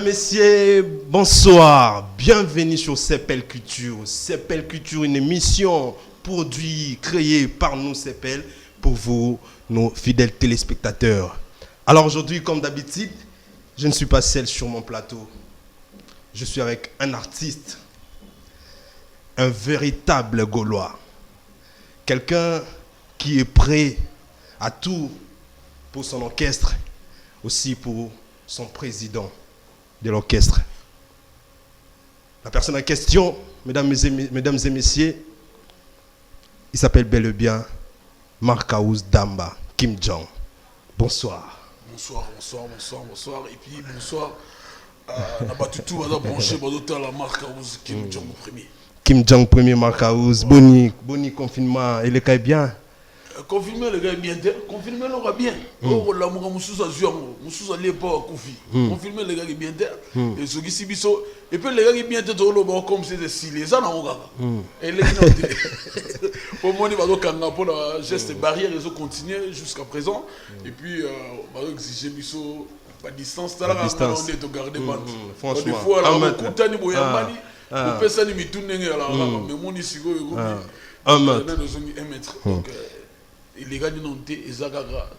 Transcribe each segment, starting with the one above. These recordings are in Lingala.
messieurs, bonsoir. Bienvenue sur CEPEL Culture. CEPEL Culture, une émission produite, créée par nous, CEPEL, pour vous, nos fidèles téléspectateurs. Alors aujourd'hui, comme d'habitude, je ne suis pas seul sur mon plateau. Je suis avec un artiste, un véritable Gaulois. Quelqu'un qui est prêt à tout pour son orchestre, aussi pour son président de l'orchestre. La personne en question, mesdames et messieurs, il s'appelle bel et bien Marcaouz Damba, Kim Jong. Bonsoir. Bonsoir. Et puis bonsoir. On a battu tout, on a branché la Marcaouz Kim Jong premier. Kim Jong premier, Marcaouz. Boni confinement, il est bien. Confirmer les gars bien, confirmer le gars bien. Oh la mouga moussous à Zion, moussous à l'époque Koufi. Confirmer les gars bien et ce qui s'y biso et puis les gars bien tout le monde comme c'est des les gens en gars. Et les pour moi il va donc pour la geste barrière ils ont continué jusqu'à présent et puis va exiger biso pas distance là on est de garder bande. Franchement des fois là on contane boyambani on peut ça ni tourner là mais mon ici go un mètre. Donc les gars n'ont été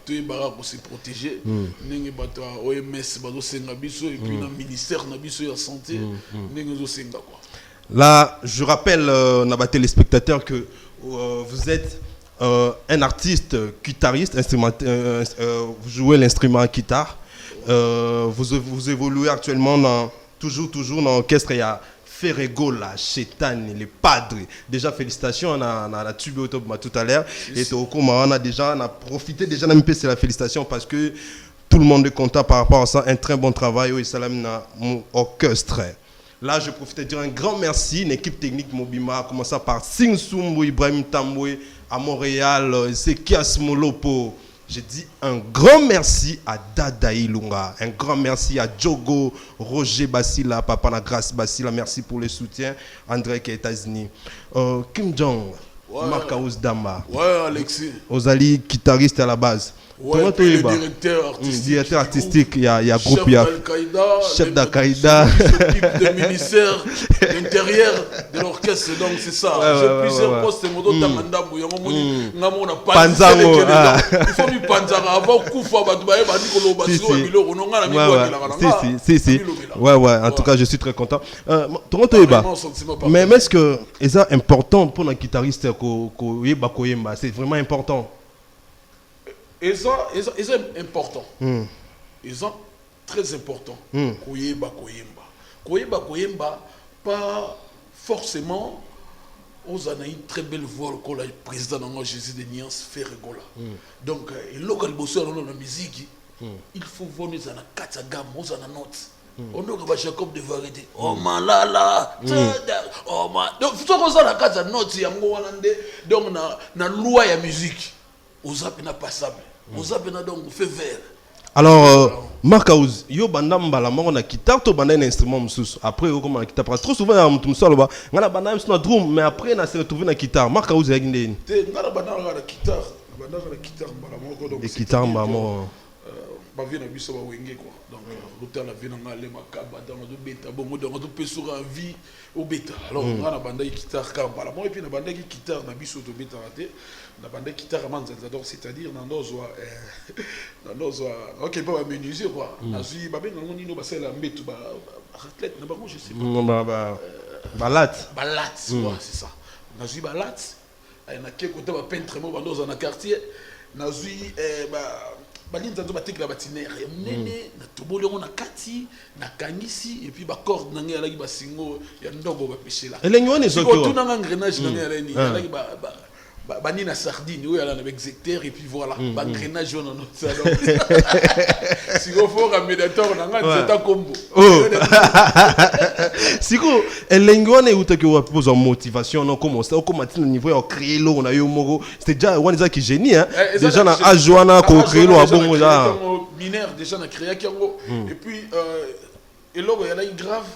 tous les barrages pour se protéger. N'engue bateau OMS bateau sengabiso et puis le ministère nabiso de la santé n'engue senga quoi. Là, je rappelle aux téléspectateurs que vous êtes un artiste guitariste, vous jouez l'instrument guitare. Vous évoluez actuellement toujours dans l'orchestre. Il y a Ferregola, Chetane, les padres. Déjà, félicitations, on a tubé au top tout à l'heure. Et on a profité déjà d'un peu de la félicitation parce que tout le monde est content par rapport à ça. Un très bon travail au Salam mon orchestre. Là, je profite de dire un grand merci. Une équipe technique Mobima a commencé par Sing Sumbo, Ibrahim Tamboué à Montréal, Sekias Molopo. Je dis un grand merci à Dada Ilunga, un grand merci à Djogo, Roger Basila, Papa na Grâce Basila, merci pour le soutien, André qui est aux États-Unis. Kim Jong, Marcaouz Damba. Ouais, Alexis. Ozali, guitariste à la base. Ouais, le directeur artistique. Il y a groupe, il y a chef d'Al-Qaïda. Le ministère de l'Intérieur de l'orchestre, donc c'est ça. J'ai plusieurs postes, il faut lui panzango avant Koufa, ouais, en tout cas, je suis très content. Mais est-ce que c'est important pour un guitariste c'est vraiment important? Ils sont importants. Ils sont très importants. Koyeba, pas forcément, on a une très belle voix comme le président de Jésus de Niance Ferregola. Donc, local bosseur dans la musique, il faut voir nous en a quatre gammes, nous en a notes. On a Jacob de variété. Oh malala, oh man. Donc, il faut qu'on a quatre notes, donc na loi ya musique. Aux appels passables. Aux appels donc fait vert. Alors, Marcaouz, yo bandam bala mort na guitare, to banda un instrument moussous. Après, yo comment la guitare parce trop souvent on me solo ba. Ngana banda na drum, mais après na se retrouver na guitare. Marcaouz ya gindeni. Te ngana banda na guitare, banda na guitare bala moko donc. Et guitare mamo. Ba vie na biso ba wenge quoi. Donc l'auteur la vie na ngale makaba dans do beta bongo donc do pesura vie au beta. Alors ngana banda guitare ka bala mo et puis na banda guitare na biso do beta raté. La bande guitare manzador c'est-à-dire dans nos OK pas menuisier quoi azui ba ben ngoni no ba sala mbetu ba athlète na bango je sais pas balat c'est ça nazui balat na ke côté ba peintre mo ba dans un quartier nazui balinza zo batekla batinaire nene na tobole on na kati na kangisi et puis ba corde na ngi ba singo ya ndogo ba peshela elengi wana ezoko tout na ngrenage na ngi alani alaki bani na sardine oui alors avec secteur et puis voilà bangrenage on notre salon si go faut médiateur na ngati c'est un combo siko elengone utaki wa poser motivation non comment ça comment tu niveau ya créer l'eau on a eu moko c'était déjà one ça qui génie hein déjà na ajoana ko créer l'eau à bon là mineur déjà na créer kiango et puis et l'eau il y a grave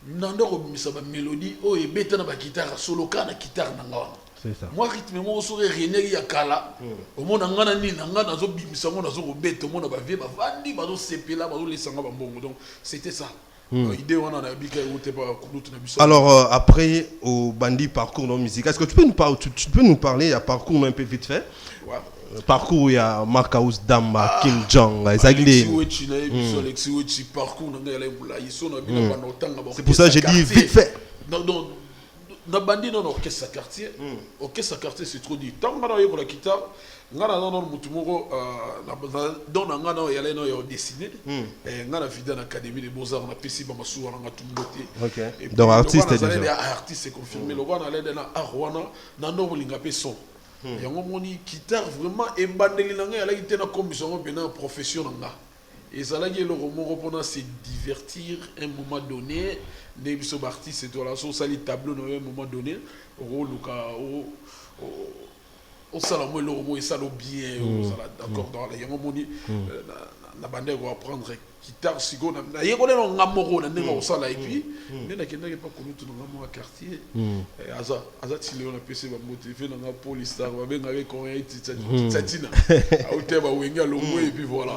nando ça ba mélodie oh et beta na ba guitare solo ka na guitare na ngawa. C'est ça. Moi rythme mo so rien ya kala au monde ngana ni ngana zo bimisa mo na zo beta mo na ba vie ba vandi ba zo sepela ba zo lesanga ba mbongo donc c'était ça idée on a bika route pas kulut na biso. Alors après au bandit parcours non musical, est-ce que tu peux nous parler à parcours un peu vite fait? Ouais. Parcours il y a Marcus Damba, Kim Jong, Alexis Wechi parcours na ngala bula iso na bina bana otanga ba. C'est pour ça que j'ai dit vite fait. Non na bandi non orchestre quartier. Orchestre quartier c'est trop dit. Tant ngana yo la guitare, ngana non mutu moko dans ngana yala no yo dessiné. Ngana vida na académie des beaux-arts na pesi ba masuwa na tumbote. OK. Donc artiste déjà. Artiste c'est confirmé. Le gars na l'aide na arwana na no bolinga pe son. Yango moni guitare vraiment embandeli na nga yala kitena commission bena profession na nga. Et ça là qui est le roman pendant se divertir un moment donné. Des biso artistes c'est toi là sur sali tableau à un moment donné. Au luka au salamo le roman et ça le bien d'accord dans les yango moni na bande ko apprendre guitare sigo na yeko le ngamoro na ndenge au sala et puis nena kenda pas connu tout ngamo à quartier aza tile on a PC ba motiver na police star ba benga avec on est tsatina au te ba wenga lo et puis voilà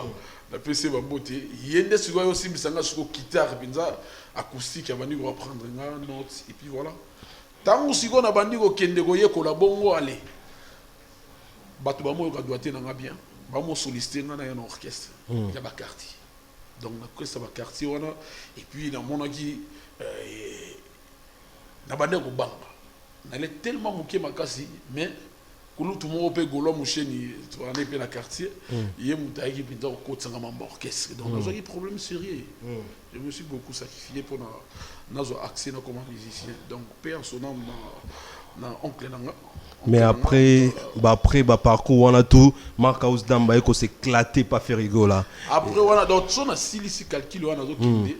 la PC va monter yende sigo aussi bisanga siko guitare pinza acoustique ya bandi ko apprendre nga notes et puis voilà tango sigo na bandi ko kende ko yekola bongo ale bato ba moyo ka doiter na nga bien ba mo solliciter nga na un orchestre ya ba quartier donc na orchestre ba quartier wana et puis na monaki na bande ko banga na le tellement moké makasi mais kulu tout monde peut golo moucheni tu en est la quartier il mutaiki qui pinta ko tsanga mamba orchestre donc nous avons problème sérieux je me suis beaucoup sacrifié pour nazo accès na comme musicien donc père son nom na oncle nanga. Mais après parcours on a tout Marcus Damba ko s'éclater pas faire rigolo là. Après voilà donc son a si calcul on a zo kinde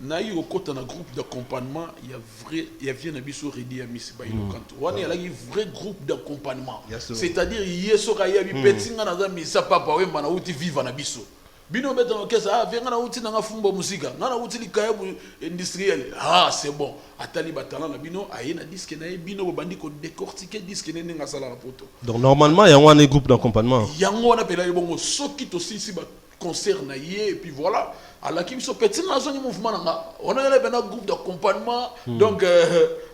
na yo kota na groupe d'accompagnement il y a bien abiso redi ya Miss Bailo Kanto on est là un vrai groupe d'accompagnement c'est-à-dire yeso ka ya bi petinga na za misa papa we mana uti viva na biso bino beta no kesa venga na uti na fumba musika na uti likayabu industriel c'est bon atali batala na bino ayena disque na bino bandi ko décortiquer disque ne nga sala poto. Donc normalement il y a un groupe d'accompagnement yango wana pela bongo soki to si ba concert na yé et puis voilà à la qui so petit na zone mouvement nga on a un groupe d'accompagnement donc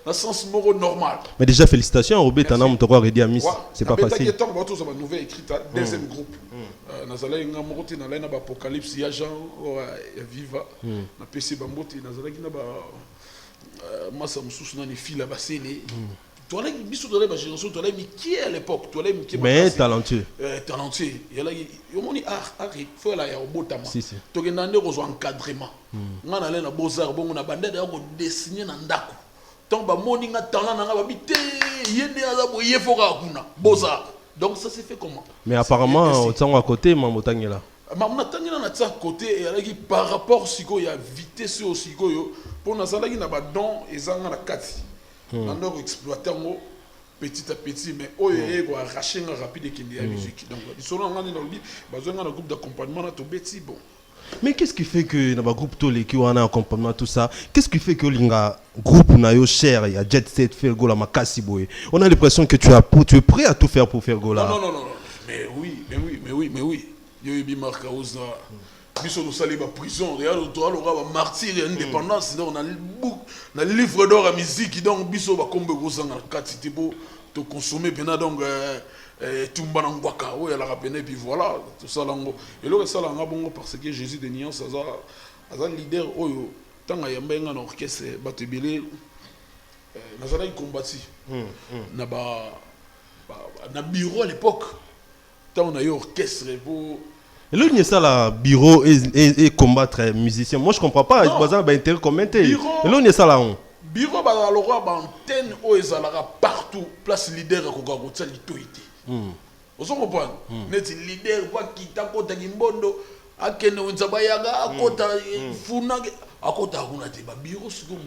dans sens moro normal. Mais déjà félicitations Robert Tanam to ko redi Miss c'est pas facile. Il y a tant de ma nouvelle écrite deuxième groupe nazala nga moko na lena ba apocalypse ya Jean ya Viva na PC bambote nazala ki na ba masa mususu na ni fila basele. Toi là biso de la génération toi là mi qui à l'époque toi là mi qui mais talentueux il y a là yo moni faut là ya obotama to ke ndande ko zo encadrement ngana le na beaux-arts bongo na bandade ya ko dessiner na ndako donc ba moni nga talent na nga ba bité yende aza boye foka kuna beaux-arts donc ça s'est fait comment? Mais apparemment au temps à côté mamotangela mamona tangela na tsa côté et qui par rapport siko ya vitesse au siko yo pour na sala ki na ba don ezanga na kati on a exploité petit à petit mais il faut arracher rapide qui est la musique donc ils sont dans le groupe d'accompagnement là tout petit bon. Mais qu'est-ce qui fait que dans le groupe tous les qui ont un accompagnement tout ça qu'est-ce qui fait que le groupe na yo cher il y a Jet Set faire gola makasi boy on a l'impression que tu es prêt à tout faire pour faire gola. Non mais oui yo bi marque aux biso nous sali ba prison real to alors ba martyr indépendance donc na livre d'or à musique donc biso ba kombe kozanga katiti pour te consommer pena donc tumba na ngwaka o ya la rapene puis voilà tout ça lango et le ça langa bongo parce que Jésus de Nuance aza leader oyo tanga ya mbenga na orchestre batebele nazala combattu na na bureau à l'époque tant on a eu orchestre pour. Et là, il y a ça, là, bureau et combattre musicien. Moi, je ne comprends pas. Je pense que c'est commenter. Et là, il y a ça, là. Bureau, alors, antenne, partout. Place leader, à Kogagoutsa, l'itoïté. Vous comprenez? Net leader, qui t'a côté Gimbondo, à Keno, Nzabayaga, à côté Funag, à côté Hunate, bureau, c'est comme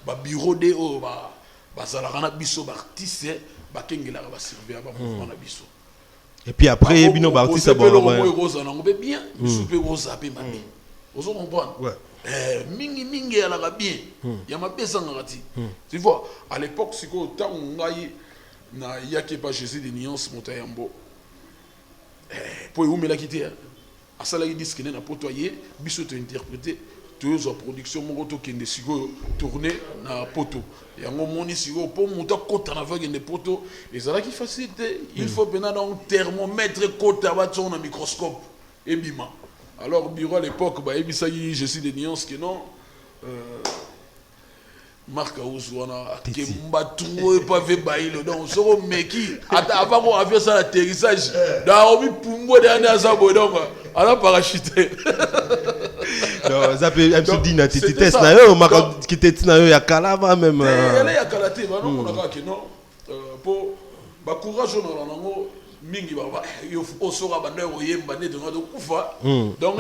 la bureau de O, Basalana Bisso, Bartisse, Bakengela, Basilvia, Mouvement Bisso. Et puis après, Bino Barti, ça va bien. Mingi à la bien. Il y a ma personne tu vois, à l'époque, c'est qu'au temps où on a yaki pas Jésus de Nuance Montayambo. Pour où me la quitter. À ça là, ils disent qu'il n'a pas toyé, biso te interprété. tu as production mon auto qui est tourné na poto et en moni sigo pour monter côte en avec des poteaux et ça là qui facilite il faut maintenant un thermomètre côte à battre un microscope et bima alors bureau à l'époque bah et ça je suis des nuances que non Marc Aouzouana qui m'a trouvé pas fait bailler donc so meki avant qu'on a fait ça l'atterrissage dans obi pumbo dernier azabo donc alors parachuté non ça peut un petit dîner tu testes na yo maka qui tete na yo ya kala va même elle ya kala te ba non on a que non pour ba courage on a nango mingi baba yo osora banda oyemba ne donc kufa donc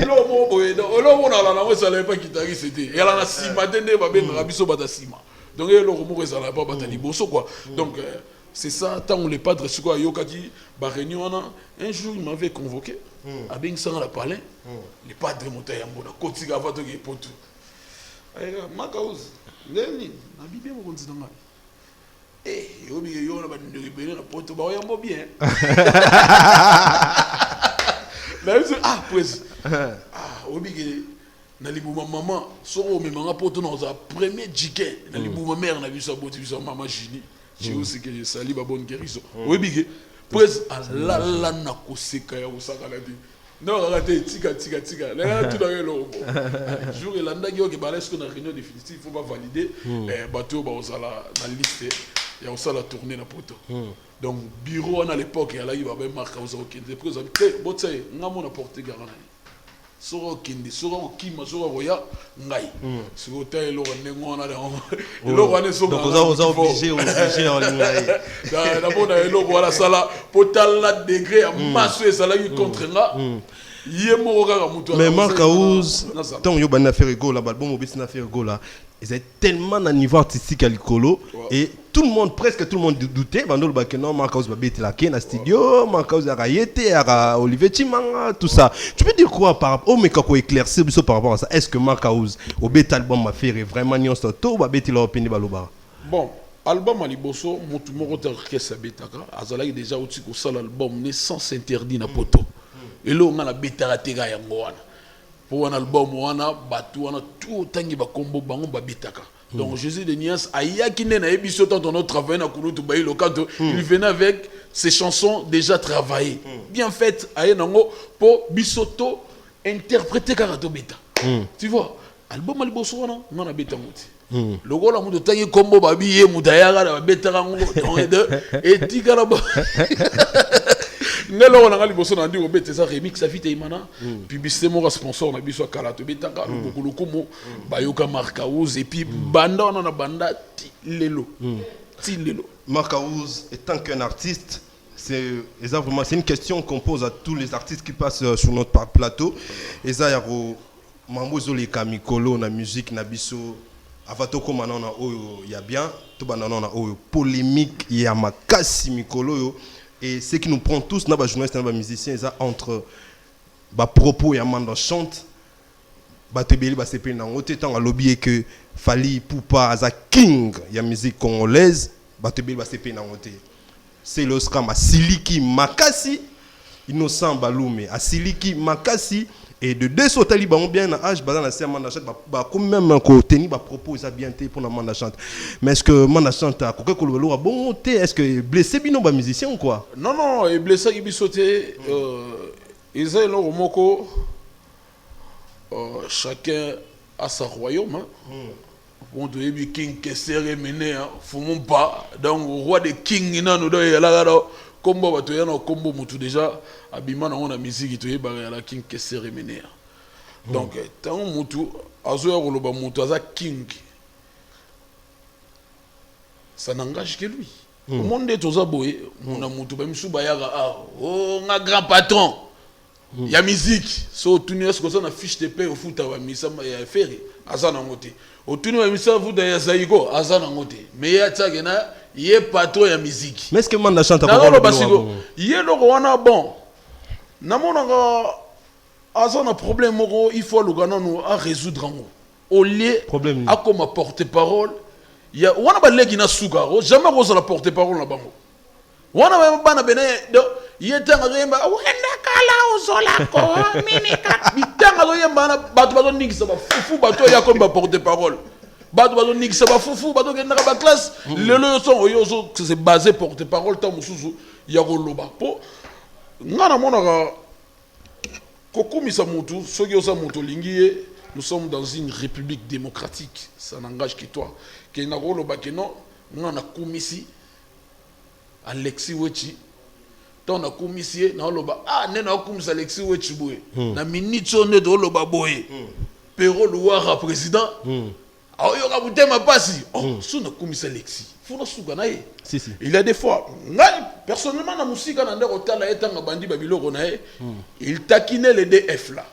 lo mo boye lo mo na nango ça n'est pas kitari c'était elle a sima tende ba ben rabiso bata sima donc lo mo ça la pas bata liboso quoi donc c'est ça tant les padres ce quoi yokaki ba réunion un jour il m'avait convoqué à ben sang la palais les padres montaient en bona kotika vato ke poto makauz neni na bibi mo konti nanga obi yo na ba ndibele na poto ba yambo bien ah pues obi ke na libuma maman so o me manga poto na za premier jiquet na libuma mère na biso boti biso maman Jini je aussi que je salue ba bonne guérison obi ke pues la na koseka ya usaka la di non raté tika là tout dans le jour et landa qui balance qu'on a réunion définitive il faut pas valider bateau ba osala na liste il y a aussi la tournée na poto donc bureau à l'époque il y a là il va bien marquer aux autres présent botay ngamo na porter garana soro kindi soro kima soro roya ngai soro tay lo nengo na lo wane so donc on obligé en ngai da bona lo wala sala potal la degré à masse et sala qui contre nga yemo ga mutu mais Marc Aouz tant yo ban affaire go là bon mobile na affaire go là ils étaient tellement à niveau artistique à l'icolo et tout le monde presque tout le monde doutait bandol ba que non Marc Aouz va bêter la na studio Marc Aouz a rayete à Olivier Chimanga tout ça tu peux dire quoi par rapport au mais quoi éclaircir par rapport à ça est-ce que Marc Aouz au bêta album m'a fait vraiment nion to ba bêter la opinion baloba bon album aliboso mutu moko ta orchestre betaka azalaki déjà outi ko sala album né sans interdit na poto et là on a la bêta tega yango wana pour un album wana batu wana tout tangi ba combo bango ba bitaka donc Jésus de Nias ayaki ne na ebiso tant on travaillé na kulutu ba ilo kanto il venait avec ses chansons déjà travaillées bien faites aye nango pour bisoto interpréter karato beta tu vois album aliboso wana ngana beta muti logo la muto tangi combo ba biye mutayaka ba beta kango et tikala ba nelo on a liboso na ndi obete ça remix afite imana publicité mo sponsor na biso kala to betaka lokolo mo bayoka Marc Aouz et puis banda on a banda lelo Marc Aouz étant qu'un artiste c'est vraiment c'est une question qu'on pose à tous les artistes qui passent sur notre plateau et ça yaro mambozo les kamikolo na musique na biso avato ko manana oyo ya bien to banana na oyo polémique ya makasi mikolo yo. Et ce qui nous prend tous, nous, journalistes et musiciens, c'est entre propos et amanda chante, batebeli basepe na ngote tant à lobby que Fally Poupa as a king ya musique congolaise, batebeli basepe na ngote. C'est le scam Asiliki Makasi, Innocent Balume, Asiliki Makasi et de deux sauts talibans bien na âge bazan na amanda chante comme même ko tenir propos ça bien té pour amanda chante. Mais est-ce que amanda chante a kokeko lo bon té est-ce que blessé bino ba musicien ou quoi? Non et blessé qui bisoté ils ont leur moko chacun a sa royaume bon de ebi king kesere mené fumon pas donc roi de king ina no do yala combo bato yana combo mutu déjà abima na on a musique to yeba la king kesere mené donc tant mutu azo ya koloba mutu aza king ça n'engage que lui au monde toza boye mona mutu ba misu bayaka oh nga grand patron ya musique so tuni est-ce que ça na fiche de paie au foot wa misama ya ferry azana ngote au tuni wa misama foot ya Zaïgo azana ngote mais ya tsake na yé patron ya musique mais est-ce que manda chante pas le basigo yé lo wana bon na monanga azana problème moko il faut le gana no à résoudre ngo au lieu à comme porte-parole ya wana ba legi na suka jamais rose la porte-parole na bango wana ba bana bene yetanga zoyemba wenda kala ozolako minika bitanga zoyemba na bato bazo ningisa ba fufu bato ya comme ba porte parole bato bazo ningisa ba fufu bato kenda ba classe lelo yo son oyo zo c'est basé porte parole ta mususu ya koloba po ngana monaka kokumisa mutu soki osa mutu lingi nous sommes dans une république démocratique ça n'engage que toi que na koloba que non ngana kumisi Alexis Wechi ton a commissie na loba nena kumisa Alexis Wechi boye na minute on de loba boye pero louara président ayo ka butema pasi sous na kumisa Alexis fona suka na ye si il y a des fois ngai personnellement na musika na ndeko tala etanga bandi babiloko na ye il taquinait les DF là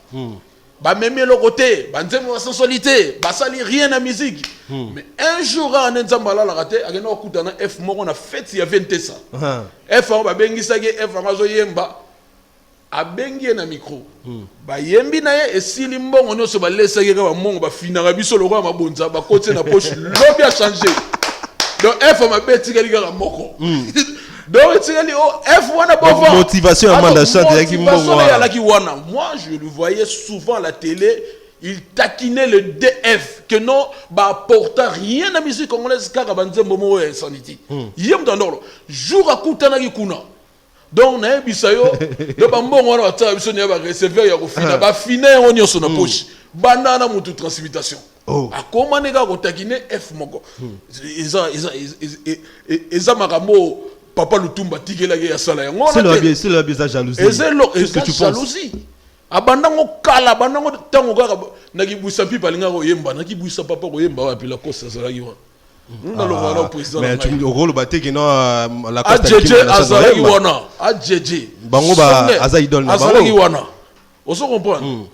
ba même le côté ba nzembo wa sensualité ba sali rien na musique mais un jour en nzambala la raté akena okutana F moko na fête ya 20 ça F ba bengisa ke F ngazo yemba abengi na micro ba yembi na ye esili mbongo nyonso ba lesa ke ba mongo ba finanga biso lokwa mabonza ba côté na poche lobi a changé donc F ma beti ka moko donc tu F wana bon motivation à mandachat qui moi je le voyais souvent à la télé il taquinait le DF que non bah apporta rien à musique congolaise car banze momo insanity yem dans l'ordre jour à kutana ki kuna donc na bisayo do ba mbongo wana ta biso ne ba recevoir ya ko fina ba fina on nyoso na poche banana mutu transmutation a comment nega ko taquiner F moko ils makambo Papa Lutumba tigela ya sala ya ngona c'est le bizarre jalousie qu'est-ce que tu penses jalousie abandango kala abandango tango kaka na kibuisa pipa linga ko yemba na kibuisa papa ko yemba wapi la kosa sala ki wa ndalo wana président mais tu rôle baté que non la costa azala ki wana jeje bango ba aza idole na bango azala ki wana oso comprendre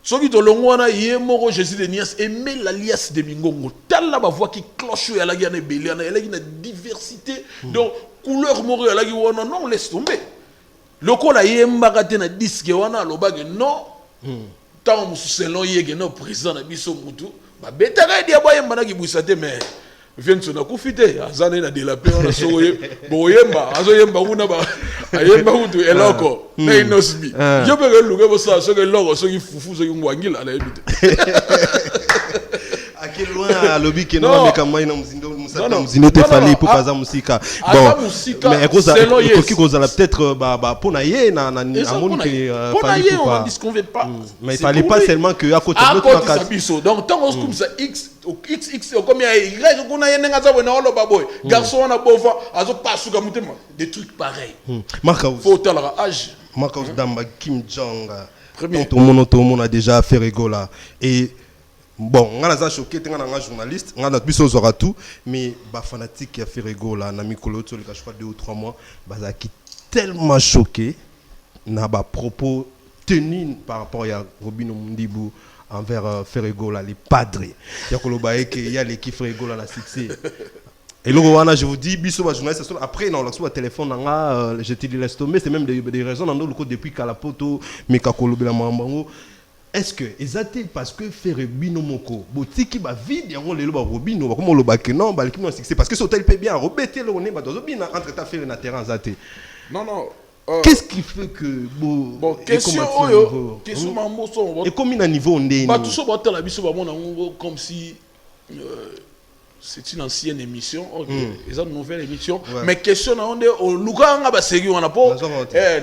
soki to longo wana ye moko Jésus de Nias aimer l'alias de Mingongo tala ba voix qui cloche ya la gana belana ya la gina diversité donc couleur moko ya la wana non laisse tomber lokola yemba kate na disque wana lobage non tant muselon yege no président na biso mutu ba betaka dia boyemba na kibwisa te mais vient na kufite azana na de la paix on so boyemba azo yemba kuna ba ayemba utu eloko na inosbi yo be luke bo sa so ke logo so ki fufu so ki ngwangila na ebite quel loin à lobby qui non mais comme moi non mzindo te fallait pour pas musika bon mais cause qui cause la peut-être bah pour naie na amon que fallait pas on disconvient pas mais il fallait pas seulement que à côté de notre donc tant comme ça x combien y qu'on a yenga za bona olo baboy garçon na bova azo pasuka mutema des trucs pareils Marcos faut tala âge Marcos Damba Kim Jong tout le monde a déjà fait rigoler et bon, on a choqué, on a un journaliste, on a plus aux tout, mais les fanatiques qui a fait rigolo là, Nami Koloto, je crois 2 ou 3 mois, bah qui tellement choqué, n'a pas propos tenus par rapport à Robin Mundibou envers Ferrego là, les padres. Il y a l'équipe Ferrego là, la succès. Et là, je vous dis, biso journaliste, après non, le téléphone, je te dis laisse tomber, c'est même des raisons dans le code depuis Kalapoto, mais Kakolo Belamambango. Est-ce que exactement parce que faire Bino Moko botiki ba vide yango lelo ba Robino comme le ba que non ba l'équipe non succès parce que ce hôtel peut bien rebêter le on est ba dans bien entre ta faire na terrain zaté non qu'est-ce qui fait que bon question oyo question mambo so et comme un niveau ndé ba tout so ba tala biso ba mona comme si c'est une ancienne émission OK ils ont une nouvelle émission mais question na onde o lukanga ba segi wana po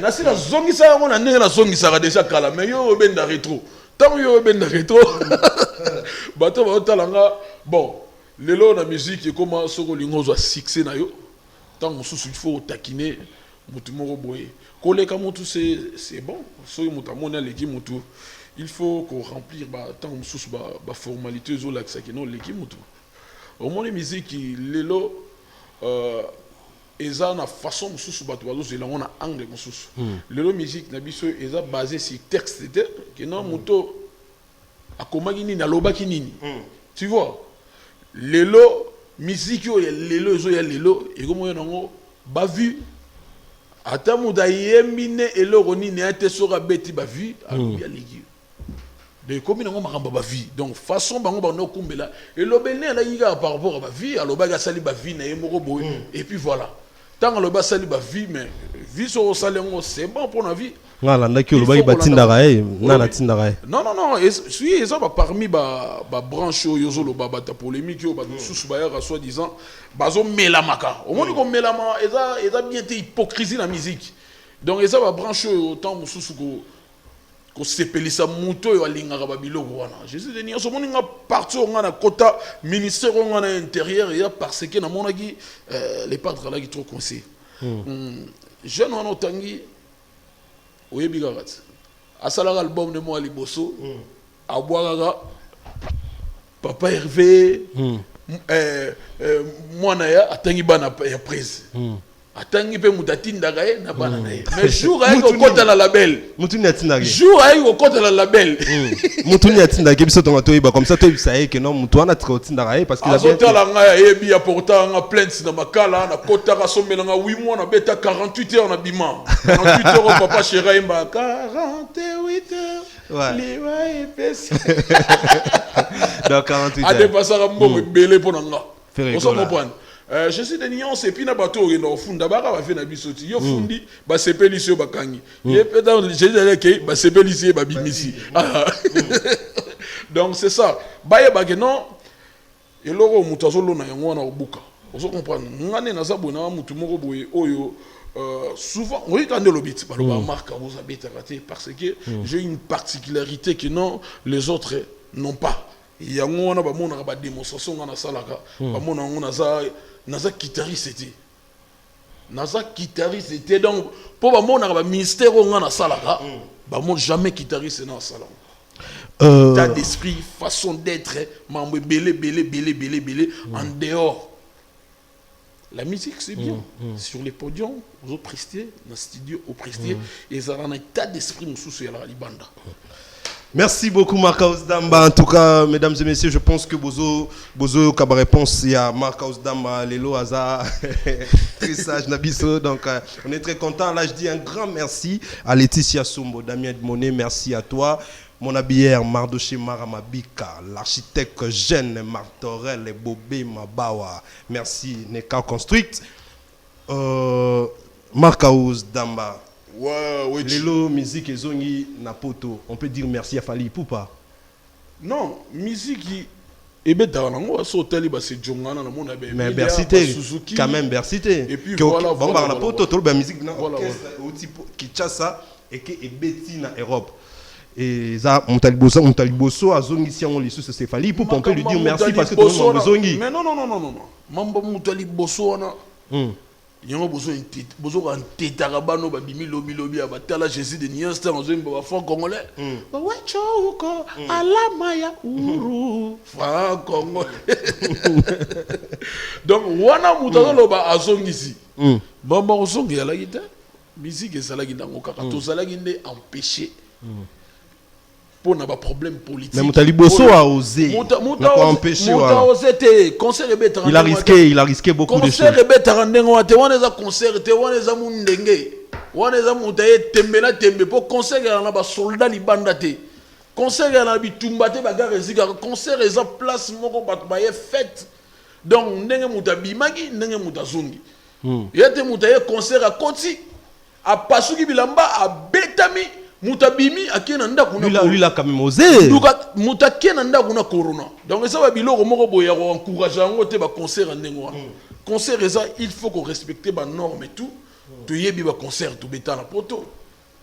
na sina zongisa yango na ndenge na zongisa ka déjà kala mais yo benda rétro tant yo benda rétro bato ba talanga bon lelo na musique comment soko lingo zo succès na yo tant mususu il faut taquiner mutu moko boye koleka mutu c'est bon so mutu amona leki mutu il faut qu'on remplir ba tant mususu ba formalité zo la que non leki mutu au moins les musiques lelo eza na façon mususu bato bazo zela on a angle mususu lelo musique na biso eza basé sur texte que non muto akomaki nini alobaki nini tu vois lelo musique yo lelo zo ya lelo et comme yo nango ba vu ata muda yembine eloko nini ate soka beti ba vu ya ligi de comme nango makamba ba vie donc façon bango bango kumbela et lobene la yiga par rapport à ba vie aloba ga sali ba vie na yemoko boy et puis voilà tant aloba sali ba vie mais vie sur le salaire, c'est bon pour la vie. Non, non, non, ils sont parmi les branches, ils ont la polémique, ils ont soi-disant, ils ont mélamaka. Au moins, ils ont mélamaka, ils ont bien été hypocrisie dans la musique. Donc, ils ont branché autant que ko sepelisa muto yo alingaka babiloko wana Jésus de Nion somoni nga parti on a kota ministère on a intérieur ya parce que na monaki les padres là qui trop conseillé jeune on otangi oyebi garat asala album de moi liboso abwaka papa Hervé mwana ya atangi bana ya prise atangi pe mutatinda gae na bana nae mais jour ay ko kota la label mutuni atinda gae jour ay ko kota la label mutuni atinda gae biso tonga toyiba comme ça toyiba ça que non mutu wana tiko tinda gae parce que la bien azotala nga yebi ya porta nga plainte na makala na kota ka somela nga 8 mois na beta 48 heures na bima 48 heures papa chéri mba 48 heures ouais liwa epesi donc 48 heures a dépassé la mbongo belé pour nga on s'en comprend je suis de Nyon, c'est puis na bateau qui est fond. D'abord, on va faire na bisoti. Yo fundi, bah c'est pélisio bakangi. Et peut-être j'ai dit que bah c'est pélisio bah bimisi. Donc c'est ça. Bah y a bah que non. Et l'oro mutazolo na yango na obuka. On se comprend. Ngane na sabu na mutu moko boye oyo. Souvent, on regarde le bit. Bah le marque vous habite raté parce que j'ai une particularité que non les autres n'ont pas. Il y a on a bah mon a bah démonstration na salaka. Bah mon on a ça. Naza guitariste c'était. Naza guitariste c'était donc pour mon ministère on a salaka. Bah mon jamais guitariste dans salon. État d'esprit, façon d'être, mambo belé en dehors. La musique c'est bien. Sur les podiums, vous prestez dans le studio au prestier et ça a un état d'esprit nous sous la libanda. Merci beaucoup Marcos Damba. En tout cas, mesdames et messieurs, je pense que Bozo comme réponse il y a Marcos Damba, Lelo Aza, très sage Nabiso. Donc on est très content. Là je dis un grand merci à Laetitia Sombo, Damien Edmoné, merci à toi. Mon habillère Mardoché Maramabika, l'architecte Jeanne Martorel et Bobé Mabawa. Merci Neka Construct. Marcos Damba. Ouais, Lelo musique et zongi napoto. On peut dire merci à Fali Poupa. Non, musique et ben dans l'ango so teli ba c'est jongana na mon abe. Mais Bercité quand même Bercité. Et puis voilà bon ba na poto to ba musique na voilà au type Kinshasa et que et Betty na Europe. Et ça Moutaliboso a zongi si on les sous c'est Fali Poupa on peut lui dire merci parce que tout le monde zongi. Mais non. Mambo Moutaliboso na. Yango bozo kan tetaka bano ba bimi lobi abatala Jésus de Nion sta en ba franc congolais ba wacho uko alama ya uru franc congolais. Donc wana mutalo ba azongisi bamba ozongi ala gita musique ezala gitango kaka to zala ginde empêcher pour n'a pas problème politique. Mais Moutaliboso a osé. N'a pas empêché. Il a risqué beaucoup de choses. Concert rebet arandengo te wana za concert te wana za mundenge. Wana za mutaye tembe na tembe pour concert na ba soldat libanda te. Concert na bitumba te bagare zika concert eza place moko bat ba fête. Donc ndenge mutabimaki ndenge mutazungi. Yete mutaye concert a koti a pasuki bilamba a betami mutabimi akena nda kuna lui là quand même osé mutakena nda kuna corona donc ça va biloko moko boya ko encourager ngo te ba concert ndengo concert ça il faut qu'on respecte ba normes et tout to yebi ba concert to beta na poto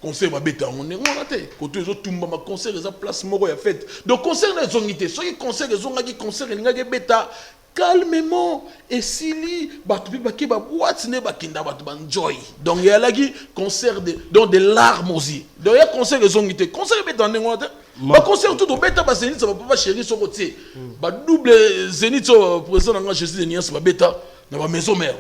concert ba beta ngo ndengo na te ko to zo tumba ma concert ça place moko ya fête donc concert na zongité so ki concert zongaki concert ngaki beta calmement et sili batu baki ba boîte ne ba kinda batu ba enjoy donc il y a là qui concert donc des larmes aussi donc il y a concert zongité concert beta ndengo te ba concert tout beta ba zénith ça va pas chéri so côté ba double zénith président nga Jésus de Nias ba beta na ba maison mère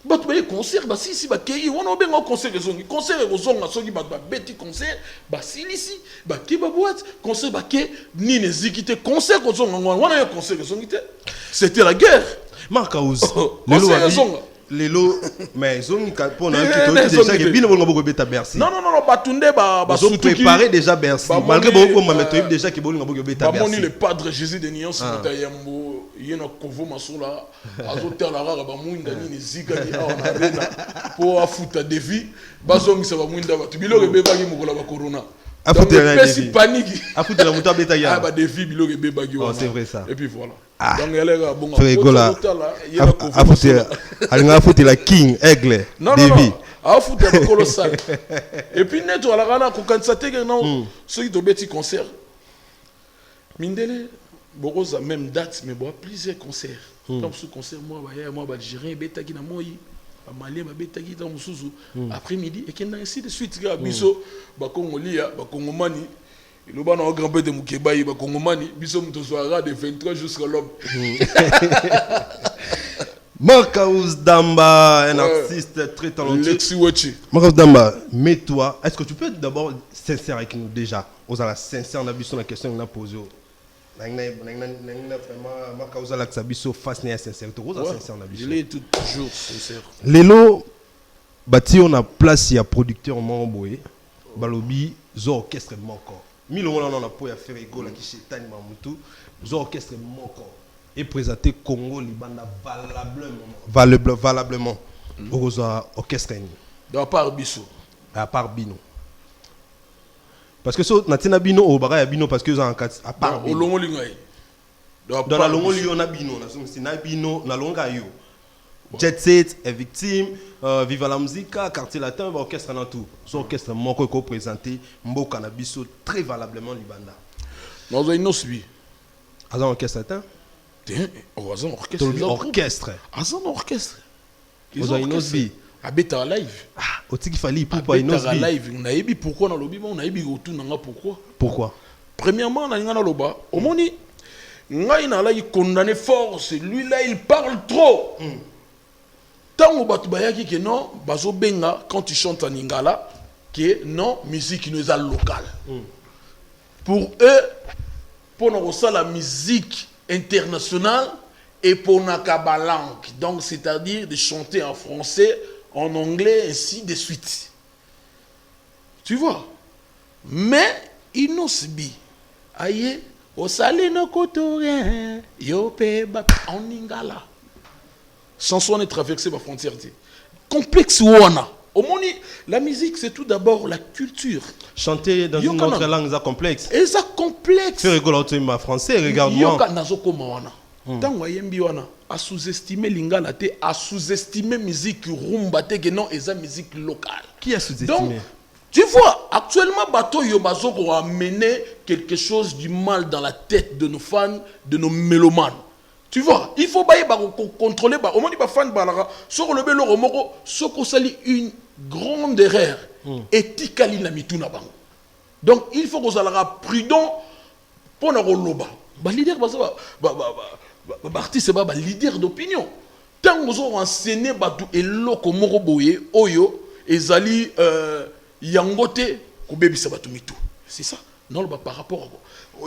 batu ba concert ba si ba kei wana obenga concert zongi concert zonga soki ba beti concert ba sili si ba ki ba boîte concert ba ke ni ne zikité concert zonga wana ya concert zongité c'était la guerre. Marcos. Lelo mais zone pour na qui déjà que bino bongo beta Bercy. Non batunde ba préparer déjà Bercy. Malgré beaucoup mais déjà que bongo beta Bercy. Ba moni le padre Jésus de Nion Moutayambo il y a un covo masola azoter la rara ba muinda ni zika ni awa na bena po afuta défi bazongi sa ba muinda ba biloko beba ki mukola ba corona afuta la défi panique afuta la muta beta ya ba défi biloko beba ki c'est vrai ça et puis voilà donc elle est bon afuta alinga afuta la king aigle défi afuta ba colossal et puis neto ala kana ko kansate que non ceux qui tobeti concert mindele Borosa même date mais bon plusieurs concerts comme ce concert moi Algérien betaki na moi malien betaki dans musuzu après-midi et qu'il ainsi de suite ga biso ba kongolia ba kongomani le ba na grand père de Mukebayi ba kongomani biso mutozwara de 23 jusqu'à l'aube. Marcus Damba, un artiste très talentueux. Marcus Damba, mais toi, est-ce que tu peux être d'abord sincère avec nous déjà? Vous avez sincère on a vu sur la question qu'on a posée. Je l'ai toujours sincère. Lelo, bâti on a place il y a producteur Mamboé, balobi, zo orchestre manquant. Mille on a pour faire ego la qui chez Tani Mamoutou, zo orchestre manquant et présenter Congo Libanda valablement. Au orchestre. À part Bisso. À part Bino. Parce que so natina bino au bara ya bino parce que à part au longo lingai dans la longo lion na bino na so na bino na longa yo Jet Set est victime Viva la Musica quartier latin orchestre na tout so orchestre moko ko présenter mboka na biso très valablement libanda dans un osbi azan orchestre latin azan orchestre azan orchestre azan osbi Abeta live. Ah, otiki fali pour Abeta live. On a ébi pourquoi dans lobby, on a ébi retour nanga pourquoi? Pourquoi? Premièrement, on a ngana loba. Au moni, ngaina là il condamné fort, c'est lui là il parle trop. Tant au batu bayaki que non, bazo benga quand tu chantes en lingala, que non musique nous est locale. Pour eux, pour nous ça la musique internationale et pour nakaba langue. Donc c'est-à-dire de chanter en français, en anglais, ainsi de suite. Tu vois? Mais, il nous subit. Aïe, au salé no kotorien, yope bat en lingala. Chanson est traversée par frontière. Complexe ouana. Au moni, la musique, c'est tout d'abord la culture. Chanter dans une autre langue, c'est complexe. Et ça complexe. Fais rigoler ma français, regarde-moi. Yoka nazoko mawana. Tant wayembi wana a sous-estimé lingala te, a sous-estimé musique rumba te que non eza musique locale. Qui a sous-estimé? Donc tu vois, actuellement bateau yobazoko a amené quelque chose du mal dans la tête de nos fans, de nos mélomanes. Tu vois, il faut contrôler au moins les fans balara sur le belo romoko soko sali une grande erreur éthiquement la mituna bango. Donc il faut qu'on alara prudent pour na roloba. Ba leader artiste ba leader d'opinion. Tant que vous enseigné batu eloko moko boye oyo ezali yangote ko bebisa batu mitu. C'est ça. Non par rapport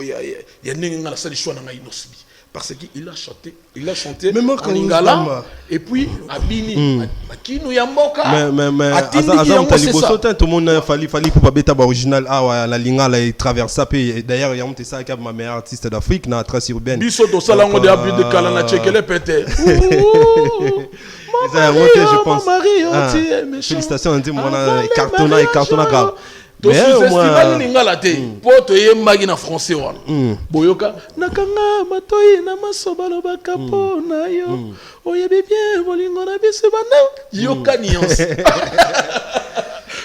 ya nenga la sali choix na inosbi parce qu'il a chanté en lingala et puis abini makinu ya mboka mais azam taliboso tout le monde fallait pour pas beta original la lingala et traversa et d'ailleurs il y a monté ça avec ma meilleure artiste d'Afrique na trace urbaine biso to sala ngo de abli de kala na chekele pété je pense félicitations on dit mon cartona grave to sous-estimé lingala te poto yembaki na français wana boyoka nakanga matoyi na masoba lobaka pona yo oyebi bien bolingo na biso bana yoka nuance.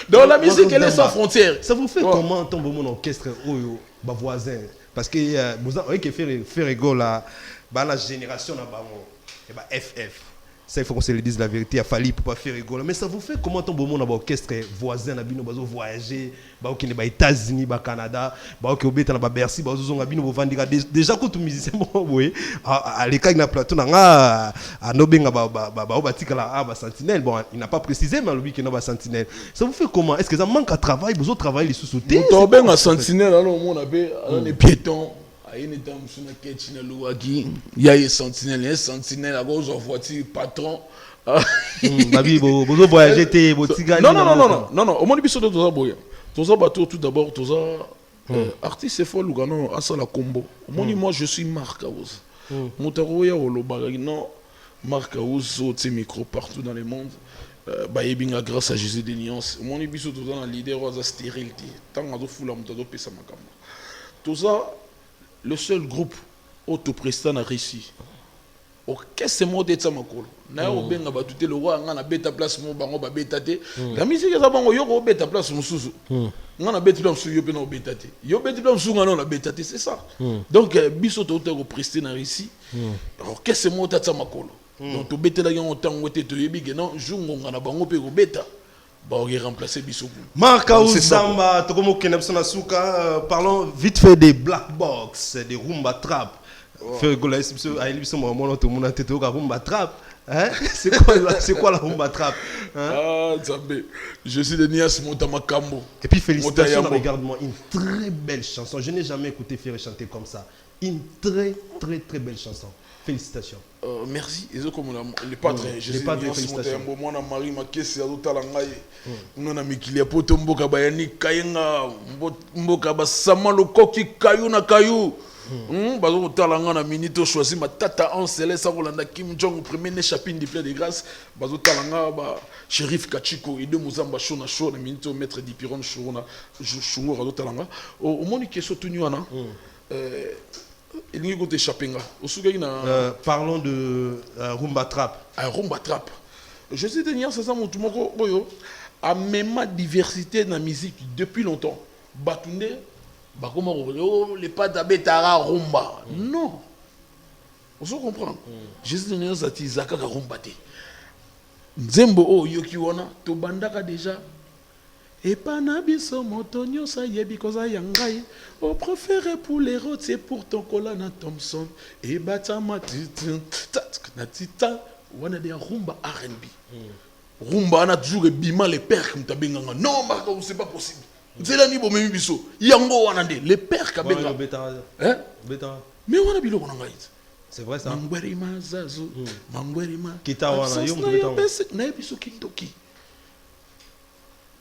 Donc la musique elle est sans frontières. Ça vous fait comment tombe mon orchestre oyo ba voisin parce que vous avez que faire rigolo la génération na bango et ba FF. Ça, il faut qu'on se le dise la vérité, il a fallu pour pas faire rigoler. Mais ça vous fait comment ton bon monde orchestre voisin, bino bazo voyager, qui n'est pas États-Unis, ba Canada, qui obéit à Bercy, bazo bino vendiga déjà quand tu musicien oui, à l'écart na plateau na à nobenga batika la sentinelle. Bon, il n'a pas précisé mais lui qui n'a pas sentinelle. Ça vous fait comment? Est-ce que ça manque à travail, besoin travailler les sous-sautés? Tu ben sentinelle alors on a les piétons. Il y a une sentinelle à gauche en voiture, patron. Non, au moins, il y a tout d'abord, artiste, c'est fort, à ça la combo. Moi, je suis Marc. Moutaro ya olobaka non marque Ouzo tes micro partout dans le monde. Bayebinga grâce à Jésus de Nuance. Mon ibiso tout dans leader oza stérilité. Tant à do fula mutado pesa makamba. Tout ça le seul groupe autoprestant a réussi. Qu'est-ce que c'est ça makolo? Na yo benga batute le roi ngana beta place mo bango ba beta te. La musique ça bango yo ko beta place mususu. Ngana beta place yo pe na beta te. Yo beta place ngana na beta te, c'est ça. Donc biso to presté na réussi. Alors qu'est-ce que c'est ça makolo? Donc to beta la yon temps wote to yebi que non jungo ngana bango pe ko beta. Ba on remplacer biso. Marka Uzamba tokomo kenapsona suka parlons vite fait des black box, des rumba trap. C'est quoi la rumba trap? Ah, je suis de Nias Montamakambo. Et puis félicitations, regarde-moi, une très belle chanson. Je n'ai jamais écouté Ferré chanter comme ça. Une très très belle chanson. Félicitations. Merci. Et comme les padres, je suis de Nias Montamakambo. Moi, Marie Makesi, Azotalangaye. On a mis qu'il y a poto mboka bayani kayenga mboka basama lokoki kayu na kayu. Bazo talanga na minute choisi ma tata en céleste Rolanda Kim Jong premier chapitre du plein de grâce bazo talanga ba shérif Kachiko et de Muzamba shona show na minute maître Dipiron shona shungo bazo talanga au moni question tunu wana il n'y a que chapenga parlons de rumba trap. Rumba trap je sais tenir c'est ça mon tout moko boyo a même diversité dans la musique depuis longtemps Batunde les pas d'abetara rumba. Non. On se comprend. Jésus de Néos a dit Zaka rumba. Nzembo o yoki wana to bandaka déjà. Et pas nabiso motonio sa yebi koza yangai. Au préféré pour les routes c'est pour ton colana Thompson. Et batama tita wana de rumba R&B. Rumba ana toujours bima les pères comme tabenganga. Non, Marco, c'est pas possible. C'est la niveau même biso. Yango wanande les pères kabenga. Hein? Mais wana biloko nanga it. C'est vrai ça. Mangweri mazazu, mangweri ma. Kita wana yo mbeta. Na biso kintoki.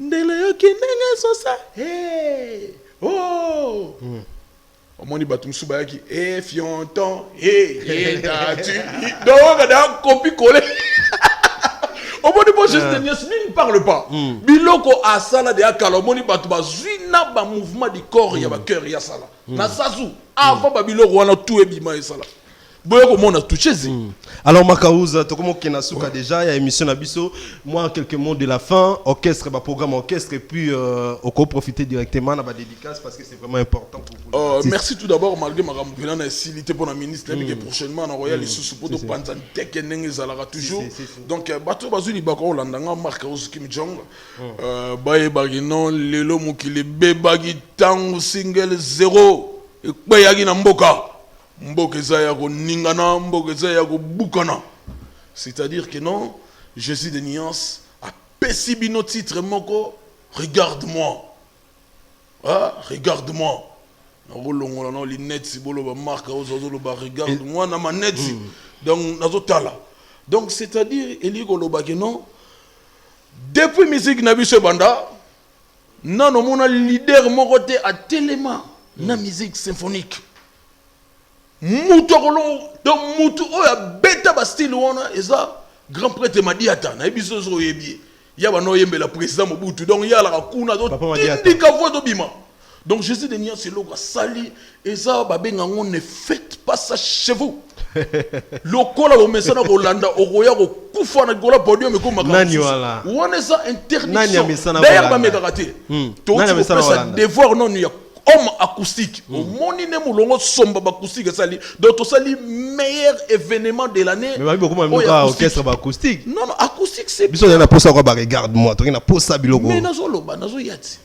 Ndele yo kinenge sosa. Hey! Oh! Omoni batum subayaki. Eh fionton. Eh tu. Donc da copie coller. Au moment où Jésus de Nias ne parle pas. Biloko asala de akala. Au moment où batu bazwina ba mouvement du corps ya ba cœur ya sala. Na sasu avant ba biloko wana tout e bima sala. Boyo comment on a touché zi. Alors Makaouza, to comme Kenasuka déjà, il y a émission Nabiso. Moi quelques mots de la fin, orchestre, programme orchestre et puis on peut profiter directement de la dédicace parce que c'est vraiment important pour vous. Merci tout d'abord malgré ma ramboulana na facilité pour la ministre et prochainement na royal sous pour panzan tek nenge zalara toujours. Donc bato bazuli bako landanga marque Rose Kim Jong. Baye bagino lelo mukile bebagi tango single 0 et bayagi na mboka. C'est-à-dire que non, Jésus de Nuance a pessibino titre moko, regarde-moi. Ah, regarde-moi. Regarde-moi na maneti. Donc c'est-à-dire non. Depuis musique Nabiso Banda, non on leader moko te à tellement na musique symphonique. Moutolo donc moutou oya beta ba style wana eza grand prêtre Madiata na biso zo yebi ya ba no yembe la président Mobutu donc ya la kuna do tindika voix do bima donc Jésus de Nias c'est lo sali eza ba benga on ne faites pas ça chez vous lokola o mesana ko landa o koya ko kufa na gola podium ko makana nani wala wana ça interdiction d'ailleurs ba megaraté to ça devoir non ya homme acoustique au moni ne mulongo somba acoustique sali donc to sali meilleur événement de l'année mais beaucoup même orchestre acoustique non acoustique c'est biso na posa ko ba regarde-moi to na posa biloko mais nazo loba nazo yati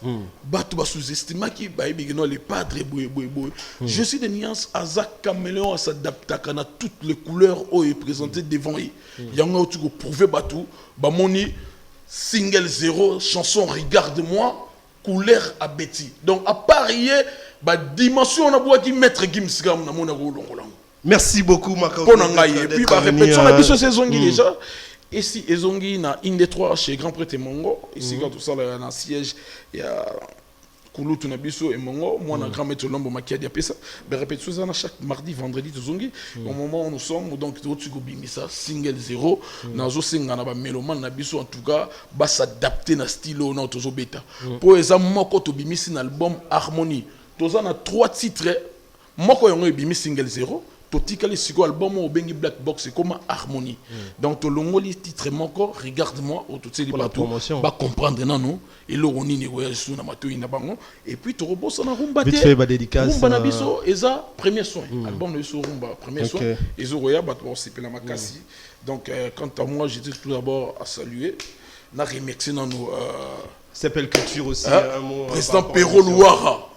batu ba sous-estima ki ba bigino les padres boy je suis de Nuance azak caméléon s'adapter à toutes les couleurs au est présenté devant lui yanga tu ko prouver batu ba moni single 0 chanson regarde-moi couleur à Betty. Donc à parier, bah dimension on a beau qui mettre Gimsgam na mona rolongolang. Merci beaucoup Makao. Et puis bah répétition la biso saisongi déjà. Ici ezongi na une des trois chez Grand Prêtre Mongo. Ici quand tout ça là un siège il y a Kulutu na biso et mongo moi na grand maître Lombo Makiadi a pesa be répétition ça chaque mardi vendredi tozongi au moment où nous sommes donc tu go bimisa single 0 nazo singa na ba mélomane na biso en tout cas ba s'adapter na style na tozo beta pour eza moko to bimisi na album Harmonie toza na 3 titres moko yango bimi single 0 totikali siko album au bengi Black Box comme Harmonie donc to longoli titre moko regarde-moi au tout c'est partout va comprendre non et le roni ni voyage sur na mato ina bango et puis to robosa na rumba te fait ba dédicace rumba na biso eza premier soin album de so rumba premier soin et zo roya ba to c'est la makasi donc quant à moi j'étais tout d'abord à saluer na remercier dans nos s'appelle culture aussi un mot président Perro Louara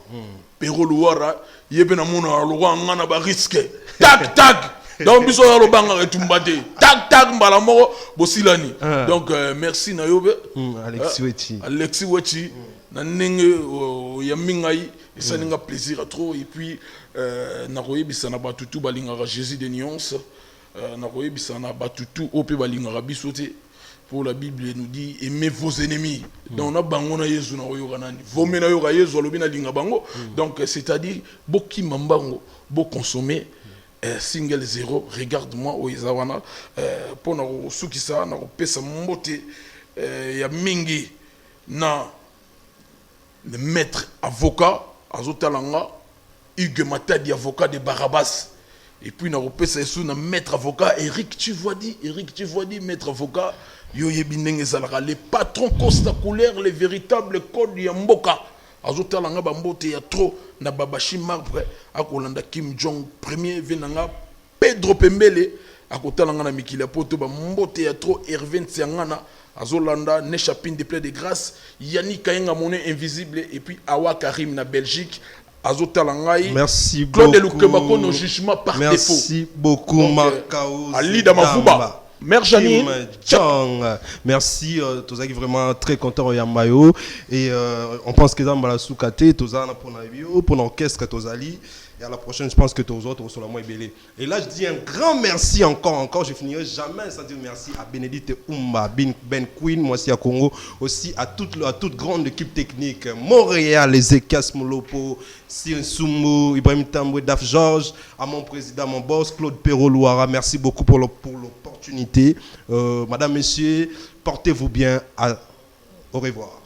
Perro Louara yebe na mona alowa ngana ba risque tac tac donc biso ya lobanga retumbate tac tac mbala moko bosilani donc merci na yobe Alexis Wechi na nenge ya mingai ça ninga plaisir à trop et puis na koyebisa na batutu balingaka Jésus de nuances na koyebisa na batutu ope balingaka biso te. Pour la Bible nous dit aimez vos ennemis. Donc on a bangona Yesu na oyo kanani. Vomena yo ka Yesu alobi na linga bango. Donc c'est-à-dire boki mambango bo consommer single 0 regarde-moi o izawana pour na sukisa na pesa mbote ya mingi na le maître avocat azotalanga Hugues Matadi avocat de Barabas. Et puis na pesa sou na maître avocat Eric Tivodi maître avocat les patrons Costa couleur les véritables codes ya mboka azotalanga bambote ya trop na babashi marbre akolanda Kim Jong premier venanga Pedro Pembele akotalanga na mikila poto bambote ya trop Hervé Ntsiangana azolanda Nechapin de plein de grâce Yannick Kayenga monnaie invisible et puis Awa Karim na Belgique azotalangai merci Claude beaucoup Lukebako no jugement par défaut merci beaucoup Marcao Ali Damafuba Mère Janine, merci, Tozaki vraiment très content au Yamayo et on pense que dans la soukate, Tozana pour l'orchestre Tozali et à la prochaine je pense que tous autres sont la moins belé. Et là je dis un grand merci encore, je finirai jamais sans dire merci à Bénédicte Oumba, Ben Queen, moi aussi à Congo, aussi à toute grande équipe technique, Montréal, les Ekas Molopo, Cyril Soumou, Ibrahim Tamboué, Daf Georges, à mon président, mon boss, Claude Perro Louara, merci beaucoup pour l'opportunité. Madame, Messieurs, portez-vous bien. Au revoir.